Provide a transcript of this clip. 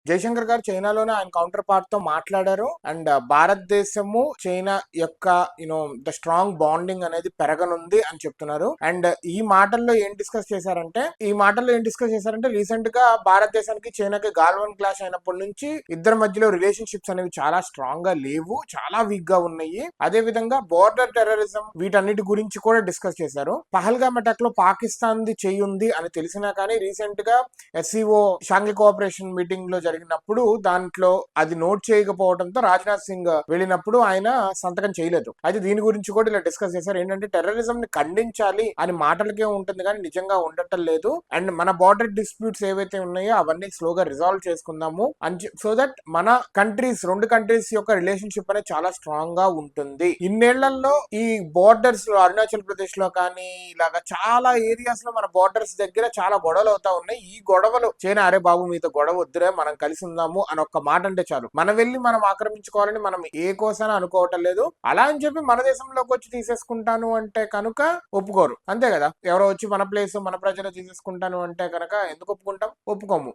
జయశంకర్ గారు చైనాలోనే ఆయన counter part తో మాట్లాడారు. అండ్ భారతదేశము చైనా యొక్క ద స్ట్రాంగ్ బాండింగ్ అనేది పెరగనుంది అని చెప్తున్నారు. అండ్ ఈ మాటల్లో ఏం డిస్కస్ చేశారంటే రీసెంట్ గా భారతదేశానికి చైనాకి గాల్వన్ క్లాష్ అయినప్పటి నుంచి ఇద్దరి మధ్యలో రిలేషన్షిప్స్ అనేవి చాలా స్ట్రాంగ్ గా లేవు, చాలా వీక్ గా ఉన్నాయి. అదే విధంగా బోర్డర్ టెర్రరిజం వీటన్నిటి గురించి కూడా డిస్కస్ చేశారు. పహల్గామ్ అటాక్ లో పాకిస్తాన్ ది చేయి ఉంది అని తెలిసినా కానీ రీసెంట్ గా ఎస్సీఓ షాంఘై కోఆపరేషన్ మీటింగ్ లో జరిగినప్పుడు దాంట్లో అది నోట్ చేయకపోవడంతో రాజ్నాథ్ సింగ్ వెళ్ళినప్పుడు ఆయన సంతకం చేయలేదు. అయితే దీని గురించి కూడా ఇలా డిస్కస్ చేశారు. ఏంటంటే టెర్రరిజం ని ఖండించాలి అని మాటలకే ఉంటుంది కానీ నిజంగా ఉండటం లేదు. అండ్ మన బార్డర్ డిస్ప్యూట్స్ ఏవైతే ఉన్నాయో అవన్నీ స్లోగా రిజాల్వ్ చేసుకుందాము అని, సో దట్ మన రెండు కంట్రీస్ యొక్క రిలేషన్షిప్ అనేది చాలా స్ట్రాంగ్ గా ఉంటుంది. ఇన్నేళ్లలో ఈ బోర్డర్స్ లో అరుణాచల్ ప్రదేశ్ లో కానీ ఇలాగా చాలా ఏరియాస్ లో మన బోర్డర్స్ దగ్గర చాలా గొడవలు అవుతా ఉన్నాయి. ఈ గొడవలు చైనా అరే బాబు మీతో గొడవ వద్దురే మనం కలిసి ఉందాము అని ఒక్క మాట అంటే చాలు, మనం వెళ్ళి మనం ఆక్రమించుకోవాలని మనం ఏ కోసాన అనుకోవటం లేదు. అలా అని చెప్పి మన దేశంలోకి వచ్చి తీసేసుకుంటాను అంటే కనుక ఒప్పుకోరు, అంతే కదా. ఎవరో వచ్చి మన ప్లేస్ మన ప్రజలు తీసేసుకుంటాను అంటే కనుక ఎందుకు ఒప్పుకుంటాం? ఒప్పుకోము.